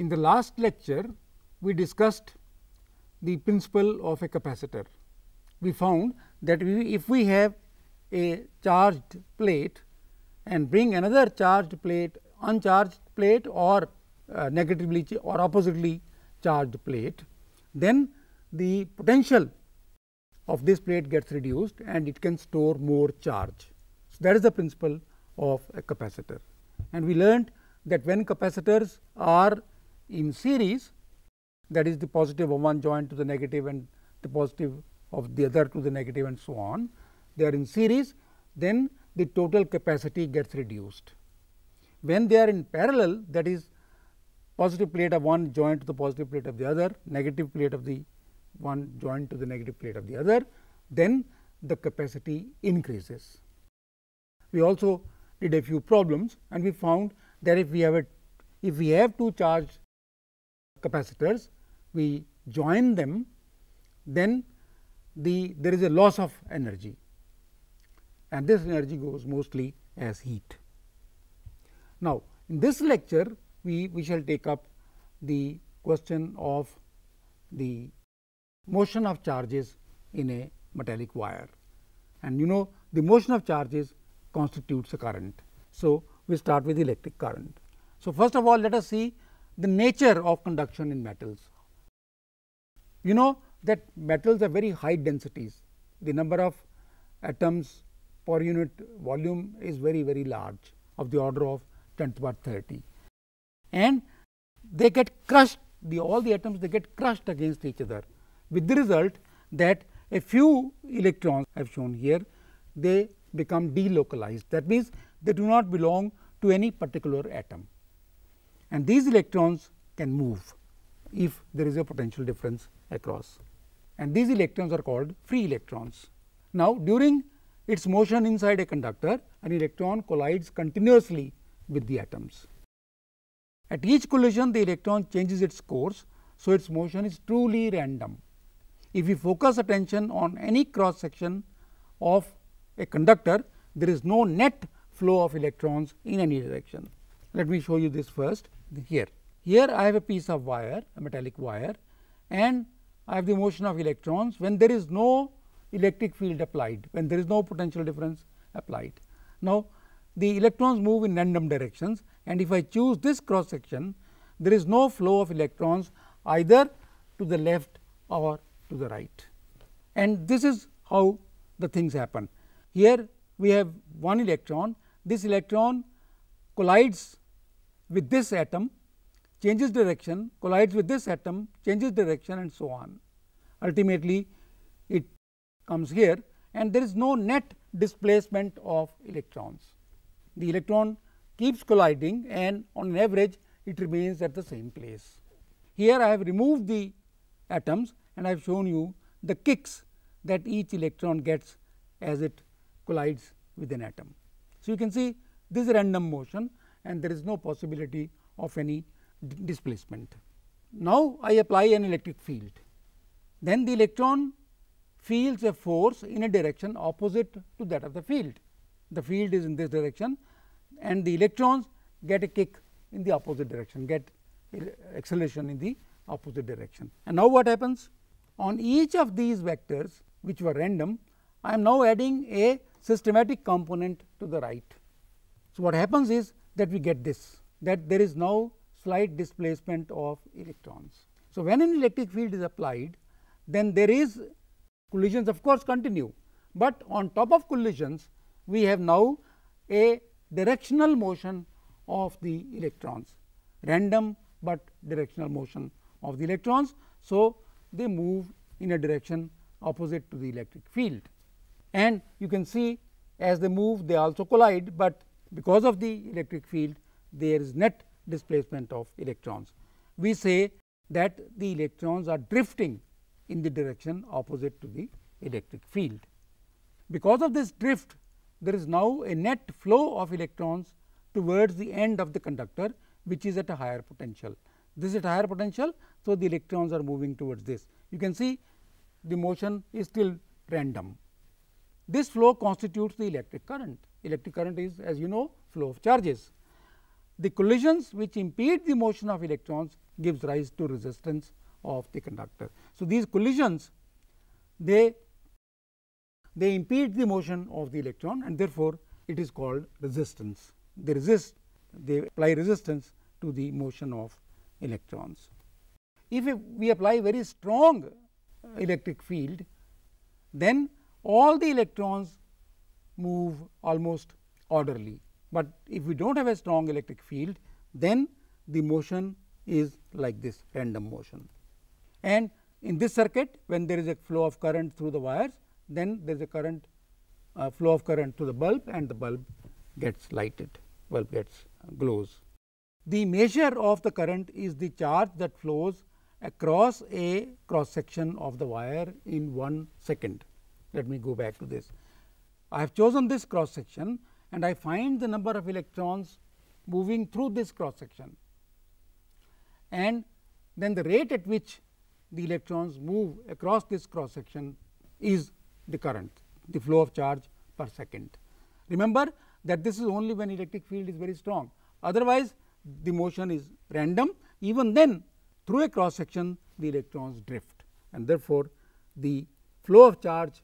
In the last lecture, we discussed the principle of a capacitor. We found that if we have a charged plate and bring another charged plate, uncharged plate or negatively or oppositely charged plate, then the potential of this plate gets reduced and it can store more charge. So, that is the principle of a capacitor, and we learned that when capacitors are in series, that is the positive of one joined to the negative and the positive of the other to the negative and so on, they are in series, then the total capacity gets reduced. When they are in parallel, that is positive plate of one joined to the positive plate of the other, negative plate of the one joined to the negative plate of the other, then the capacity increases. We also did a few problems and we found that if we have two charged capacitors, we join them, then there is a loss of energy, and this energy goes mostly as heat. Now, in this lecture we shall take up the question of the motion of charges in a metallic wire, and you know the motion of charges constitutes a current. So, we start with electric current. So, first of all, let us see the nature of conduction in metals. You know that metals are very high densities, the number of atoms per unit volume is very large, of the order of 10 to the power 30, and they get crushed, all the atoms they get crushed against each other, with the result that a few electrons I have shown here, they become delocalized. That means, they do not belong to any particular atom, and these electrons can move if there is a potential difference across, and these electrons are called free electrons. Now, during its motion inside a conductor, an electron collides continuously with the atoms. At each collision, the electron changes its course, so its motion is truly random. If we focus attention on any cross section of a conductor, there is no net flow of electrons in any direction. Let me show you this first. Here I have a piece of wire, a metallic wire, and I have the motion of electrons when there is no electric field applied, when there is no potential difference applied. Now, the electrons move in random directions, and if I choose this cross section, there is no flow of electrons either to the left or to the right, and this is how the things happen. Here we have one electron, this electron collides with this atom, changes direction, collides with this atom, changes direction, and so on. Ultimately, it comes here, and there is no net displacement of electrons. The electron keeps colliding, and on an average it remains at the same place. Here I have removed the atoms, and I have shown you the kicks that each electron gets as it collides with an atom. So, you can see this is random motion, and there is no possibility of any displacement. Now, I apply an electric field, then the electron feels a force in a direction opposite to that of the field. The field is in this direction, and the electrons get a kick in the opposite direction, get acceleration in the opposite direction. And now, what happens? On each of these vectors, which were random, I am now adding a systematic component to the right. So, what happens is that we get this, that there is now slight displacement of electrons. So, when an electric field is applied, then there is collisions of course continue, but on top of collisions we have now a directional motion of the electrons, random but directional motion of the electrons. So, they move in a direction opposite to the electric field, and you can see as they move they also collide, but because of the electric field there is net displacement of electrons. We say that the electrons are drifting in the direction opposite to the electric field. Because of this drift, there is now a net flow of electrons towards the end of the conductor, which is at a higher potential. This is at higher potential, so the electrons are moving towards this. You can see the motion is still random. This flow constitutes the electric current. Electric current is, as you know, flow of charges. The collisions which impede the motion of electrons gives rise to resistance of the conductor. So, these collisions they impede the motion of the electron, and therefore, it is called resistance. They apply resistance to the motion of electrons. If we apply very strong electric field, then all the electrons move almost orderly, but if we do not have a strong electric field, then the motion is like this, random motion. And in this circuit, when there is a flow of current through the wires, then there is a current flow of current to the bulb, and the bulb gets lighted, bulb gets glows. The measure of the current is the charge that flows across a cross section of the wire in 1 second. Let me go back to this. I have chosen this cross section, and I find the number of electrons moving through this cross section, and then the rate at which the electrons move across this cross section is the current, the flow of charge per second. Remember that this is only when electric field is very strong, otherwise the motion is random. Even then, through a cross section the electrons drift, and therefore, the flow of charge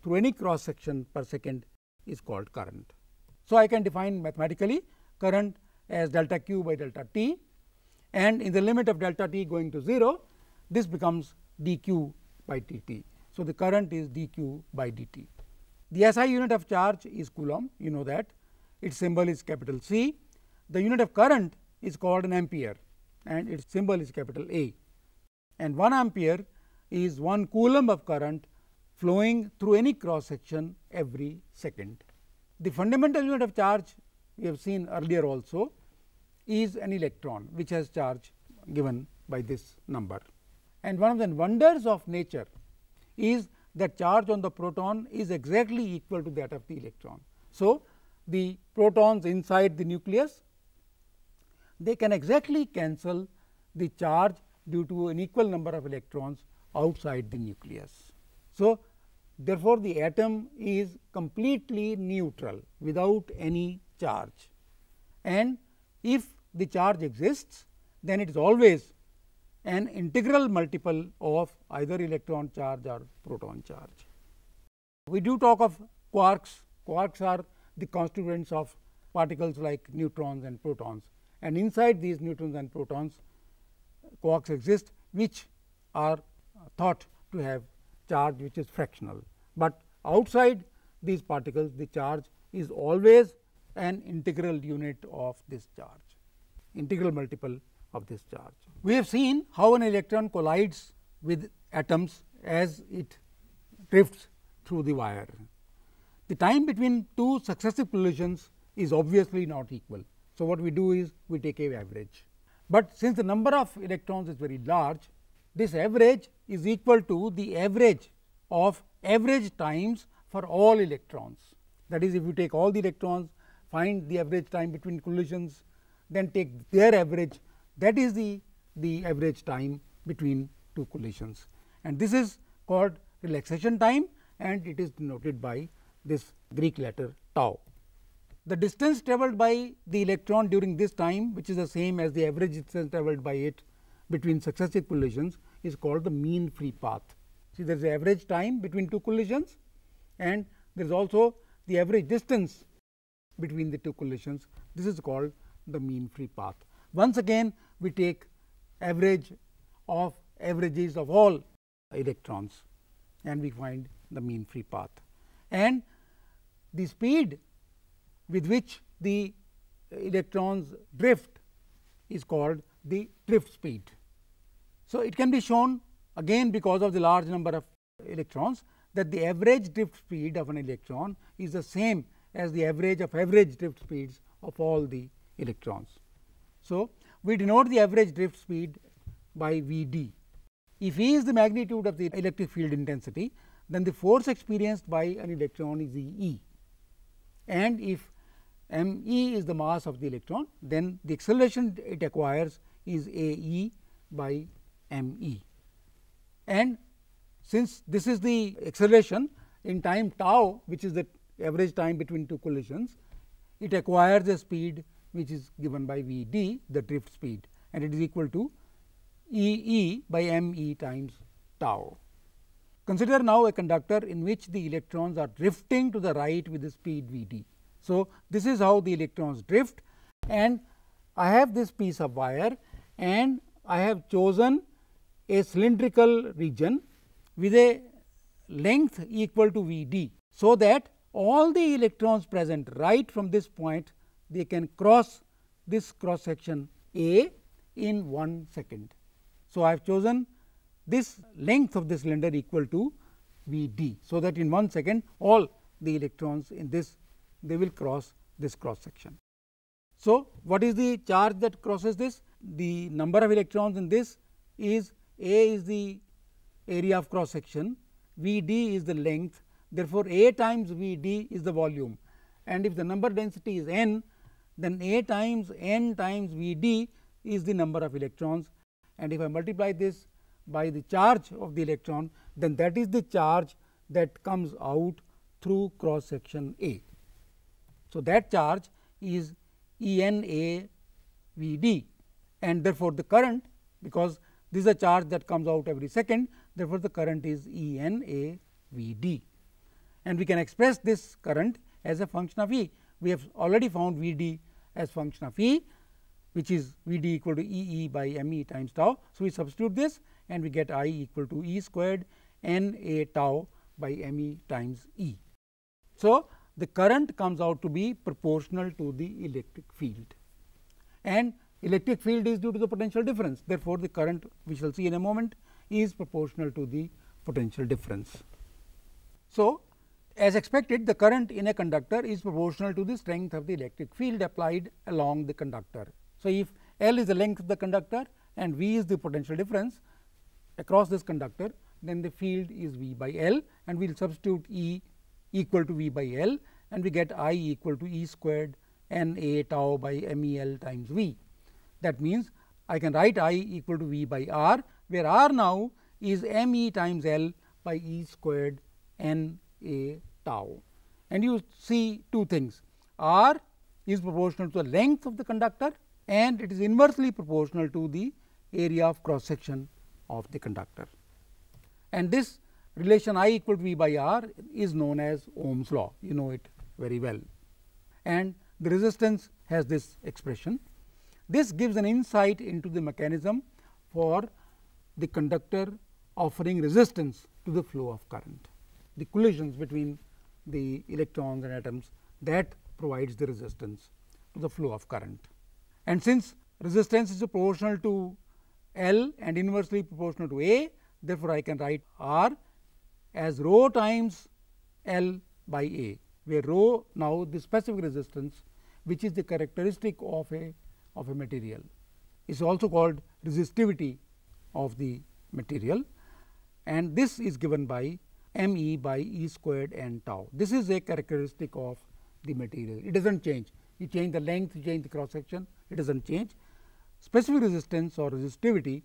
through any cross section per second is called current. So, I can define mathematically current as delta q by delta t, and in the limit of delta t going to 0, this becomes dq by dt. So, the current is dq by dt. The SI unit of charge is coulomb, you know that, its symbol is capital C. The unit of current is called an ampere, and its symbol is capital A, and 1 ampere is 1 coulomb of current flowing through any cross section every second. The fundamental unit of charge we have seen earlier also is an electron, which has charge given by this number. And one of the wonders of nature is that charge on the proton is exactly equal to that of the electron. So, the protons inside the nucleus, they can exactly cancel the charge due to an equal number of electrons outside the nucleus. So, therefore, the atom is completely neutral without any charge, and if the charge exists, then it is always an integral multiple of either electron charge or proton charge. We do talk of quarks. Quarks are the constituents of particles like neutrons and protons, and inside these neutrons and protons quarks exist, which are thought to have charge which is fractional, but outside these particles the charge is always an integral unit of this charge, integral multiple of this charge. We have seen how an electron collides with atoms as it drifts through the wire. The time between two successive collisions is obviously not equal. So, what we do is we take a average, but since the number of electrons is very large, this average is equal to the average of average times for all electrons. That is, if you take all the electrons, find the average time between collisions, then take their average, that is the average time between two collisions, and this is called relaxation time, and it is denoted by this Greek letter tau. The distance travelled by the electron during this time, which is the same as the average distance travelled by it between successive collisions, is called the mean free path. See, there is the average time between two collisions, and there is also the average distance between the two collisions. This is called the mean free path. Once again, we take average of averages of all electrons, and we find the mean free path, and the speed with which the electrons drift is called the drift speed. So, it can be shown again because of the large number of electrons that the average drift speed of an electron is the same as the average of average drift speeds of all the electrons. So, we denote the average drift speed by V d. If E is the magnitude of the electric field intensity, then the force experienced by an electron is E, and if m e is the mass of the electron, then the acceleration it acquires is A e by m e. And since this is the acceleration in time tau, which is the average time between two collisions, it acquires a speed which is given by V d, the drift speed, and it is equal to E by m e times tau. Consider now a conductor in which the electrons are drifting to the right with the speed v d. So, this is how the electrons drift, and I have this piece of wire and I have chosen a cylindrical region with a length equal to v d. So, that all the electrons present right from this point, they can cross this cross section A in 1 second. So, I have chosen this length of the cylinder equal to v d. So, that in 1 second all the electrons in this, they will cross this cross section. So, what is the charge that crosses this? The number of electrons in this is A is the area of cross section, v d is the length. Therefore, A times v d is the volume, and if the number density is n, then A times n times v d is the number of electrons, and if I multiply this by the charge of the electron, then that is the charge that comes out through cross section A. So, that charge is E n A v d, and therefore, the current, because this is a charge that comes out every second, therefore, the current is E n A v d, and we can express this current as a function of E. We have already found v d as function of E, which is v d equal to E e by m e times tau. So, we substitute this and we get I equal to E squared n a tau by m e times E. So, the current comes out to be proportional to the electric field, and electric field is due to the potential difference. Therefore, the current, we shall see in a moment, is proportional to the potential difference. So, as expected, the current in a conductor is proportional to the strength of the electric field applied along the conductor. So, if L is the length of the conductor and V is the potential difference across this conductor, then the field is V by L, and we will substitute E equal to V by L, and we get I equal to E squared n a tau by m e L times V. That means, I can write I equal to V by R, where R now is m e times L by E squared n a tau. And you see two things: R is proportional to the length of the conductor, and it is inversely proportional to the area of cross section of the conductor. And this relation I equal to V by R is known as Ohm's law. You know it very well, and the resistance has this expression. This gives an insight into the mechanism for the conductor offering resistance to the flow of current. The collisions between the electrons and atoms, that provides the resistance to the flow of current. And since resistance is proportional to L and inversely proportional to A, therefore, I can write R as rho times L by A, where rho now the specific resistance, which is the characteristic of a material, is also called resistivity of the material, and this is given by m e by E squared n tau. This is a characteristic of the material. It does not change. You change the length, you change the cross section, it does not change. Specific resistance or resistivity,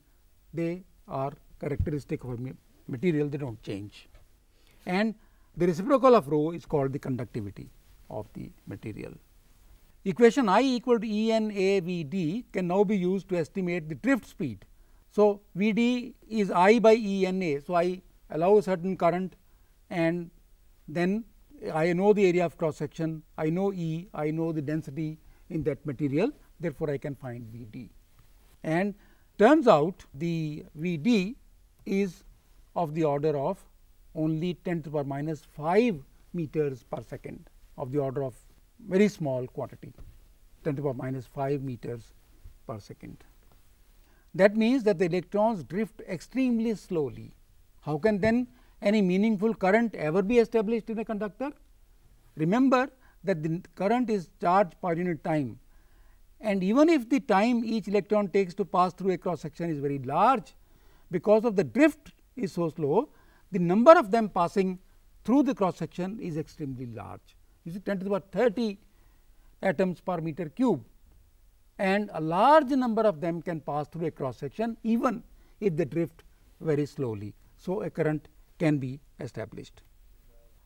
they are characteristic of a material, they do not change. And the reciprocal of rho is called the conductivity of the material. Equation I equal to E n a v d can now be used to estimate the drift speed. So, v d is I by E n a. So, I allow a certain current, and then I know the area of cross section, I know E, I know the density in that material, therefore, I can find v d. And turns out the v d is of the order of only 10 to the power minus 5 meters per second, of the order of very small quantity, 10 to the power minus 5 meters per second. That means that the electrons drift extremely slowly. How can then any meaningful current ever be established in a conductor? Remember that the current is charge per unit time, and even if the time each electron takes to pass through a cross section is very large, because of the drift is so slow, the number of them passing through the cross section is extremely large. You see 10 to the power 30 atoms per meter cube, and a large number of them can pass through a cross section even if they drift very slowly. So, a current can be established.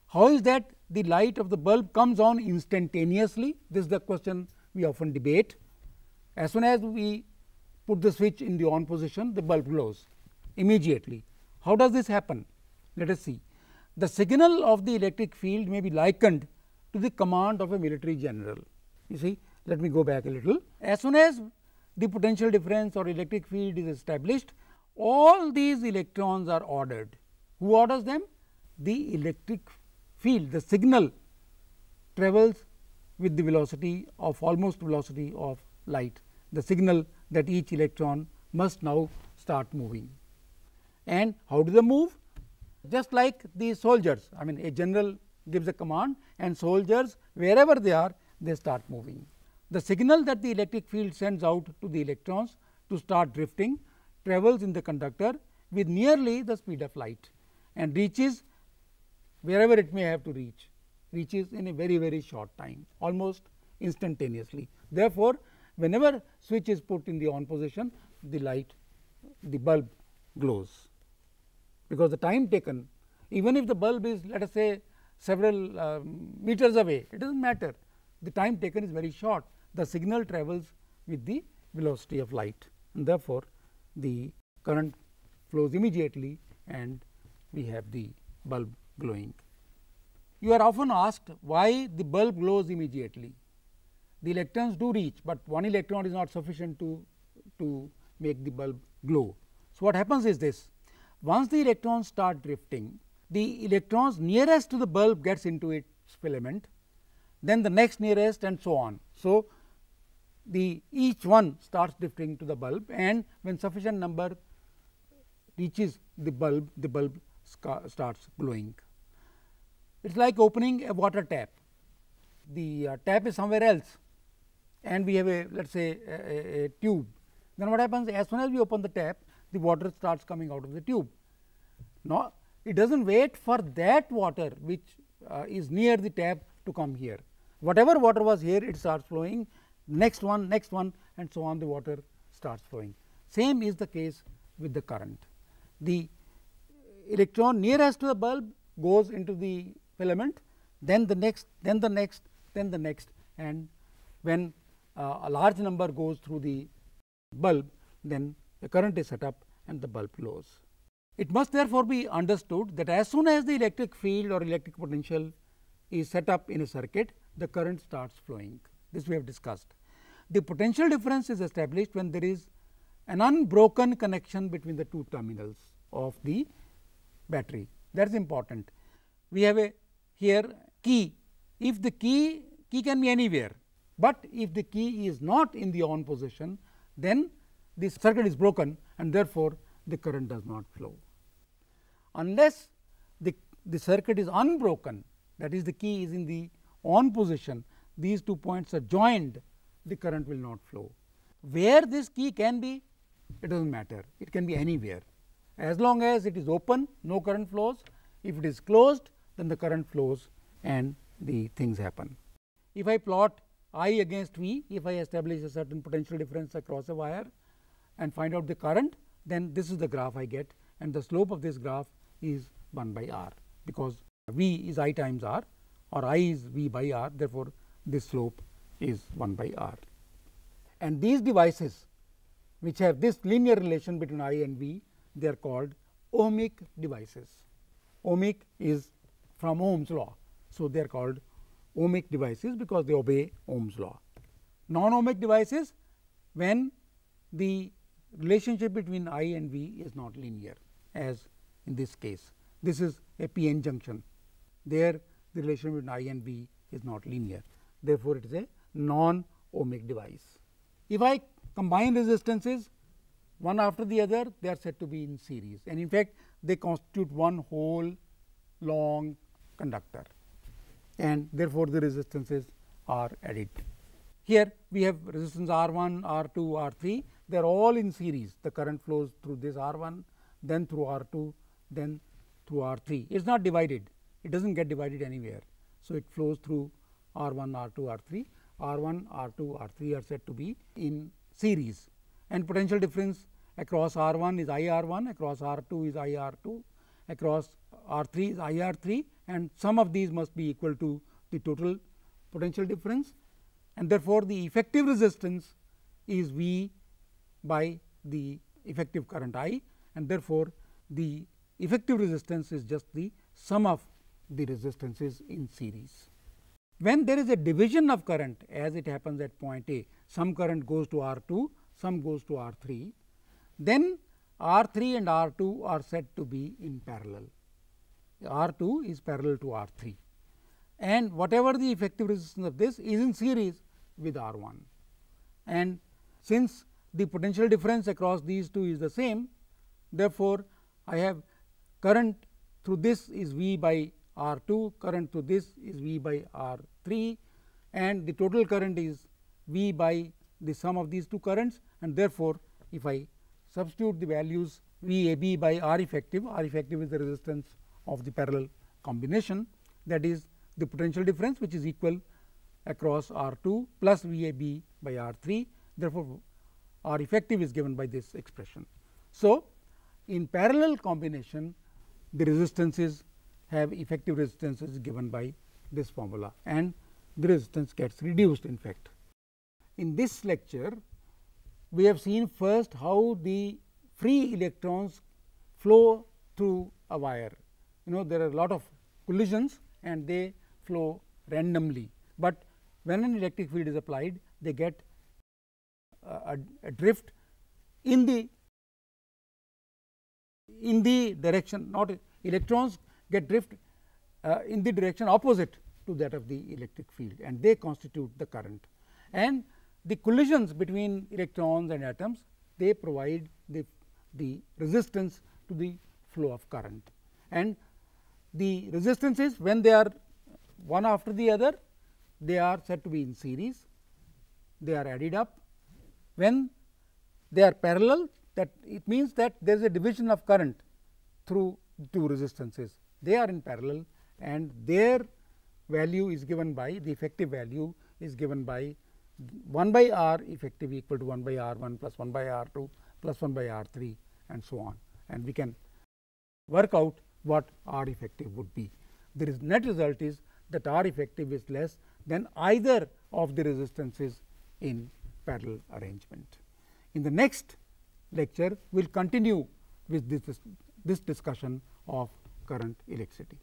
How is that the light of the bulb comes on instantaneously? This is the question we often debate. As soon as we put the switch in the on position, the bulb glows immediately. How does this happen? Let us see. The signal of the electric field may be likened to the command of a military general. You see, let me go back a little. As soon as the potential difference or electric field is established, all these electrons are ordered. Who orders them? The electric field, the signal travels with the velocity of almost velocity of light, the signal that each electron must now start moving. And how do they move? Just like the soldiers, I mean a general gives a command and soldiers wherever they are, they start moving. The signal that the electric field sends out to the electrons to start drifting travels in the conductor with nearly the speed of light and reaches wherever it may have to reach, reaches in a very short time, almost instantaneously. Therefore, whenever switch is put in the on position, the light, the bulb glows, because the time taken, even if the bulb is, let us say, several meters away, it does not matter, the time taken is very short. The signal travels with the velocity of light, and therefore, the current flows immediately and we have the bulb glowing. You are often asked why the bulb glows immediately. The electrons do reach, but one electron is not sufficient to make the bulb glow. So, what happens is this: once the electrons start drifting, the electrons nearest to the bulb gets into its filament, then the next nearest and so on. So, each one starts drifting to the bulb, and when sufficient number reaches the bulb starts glowing. It is like opening a water tap. The tap is somewhere else and we have a, let us say, a tube. Then what happens? As soon as we open the tap, the water starts coming out of the tube. Now, it does not wait for that water which is near the tap to come here. Whatever water was here, it starts flowing, next one, and so on, the water starts flowing. Same is the case with the current. The electron nearest to the bulb goes into the filament, then the next, then the next, then the next, and when a large number goes through the bulb, then a current is set up and the bulb glows. It must therefore be understood that as soon as the electric field or electric potential is set up in a circuit, the current starts flowing. This we have discussed. The potential difference is established when there is an unbroken connection between the two terminals of the battery. That is important. We have a here key. If the key can be anywhere, but if the key is not in the on position, then the circuit is broken and therefore, the current does not flow. Unless the circuit is unbroken, that is, the key is in the on position, these 2 points are joined, the current will not flow. Where this key can be, it does not matter, it can be anywhere. As long as it is open, no current flows. If it is closed, then the current flows and the things happen. If I plot I against V, if I establish a certain potential difference across a wire and find out the current, then this is the graph I get, and the slope of this graph is 1 by r, because V is I times r or I is V by r. Therefore, this slope is 1 by r. And these devices which have this linear relation between I and V, they are called ohmic devices. Ohmic is from Ohm's law. So, they are called ohmic devices because they obey Ohm's law. Non-ohmic devices, when the relationship between I and V is not linear, as in this case. This is a p-n junction. There the relation between I and V is not linear. Therefore, it is a non-ohmic device. If I combine resistances one after the other, they are said to be in series, and in fact, they constitute one whole long conductor, and therefore, the resistances are added. Here we have resistance R1, R2, R3, they are all in series. The current flows through this R1, then through R2, then through R3. It is not divided, it does not get divided anywhere. So, it flows through R1, R2, R3, R1, R2, R3 are said to be in series, and potential difference across R1 is IR1, across R2 is IR2, across R3 is IR3, and sum of these must be equal to the total potential difference, and therefore, the effective resistance is V by the effective current I, and therefore, the effective resistance is just the sum of the resistances in series. When there is a division of current, as it happens at point A, some current goes to R 2, some goes to R 3, then R 3 and R 2 are said to be in parallel. R 2 is parallel to R 3, and whatever the effective resistance of this is in series with R 1. And since the potential difference across these two is the same, therefore, I have current through this is V by R 2, current through this is V by R 3, and the total current is V by the sum of these two currents, and therefore, if I substitute the values V A B by R effective is the resistance of the parallel combination, that is the potential difference which is equal across R 2 plus V A B by R 3. Therefore, R effective is given by this expression. So, in parallel combination, the resistances have effective resistances given by this formula, and the resistance gets reduced in fact. In this lecture, we have seen first how the free electrons flow through a wire. There are a lot of collisions and they flow randomly, but when an electric field is applied, they get a drift in the direction, not electrons get drift in the direction opposite to that of the electric field, and they constitute the current. And the collisions between electrons and atoms, they provide the resistance to the flow of current, and the resistances, when they are one after the other, they are said to be in series, they are added up. When they are parallel, that it means that there is a division of current through two resistances, they are in parallel, and their value is given by, the effective value is given by 1 by R effective equal to 1 by R 1 plus 1 by R 2 plus 1 by R 3 and so on, and we can work out what R effective would be. The net result is that R effective is less than either of the resistances in parallel arrangement. In the next lecture, we will continue with this discussion of current electricity.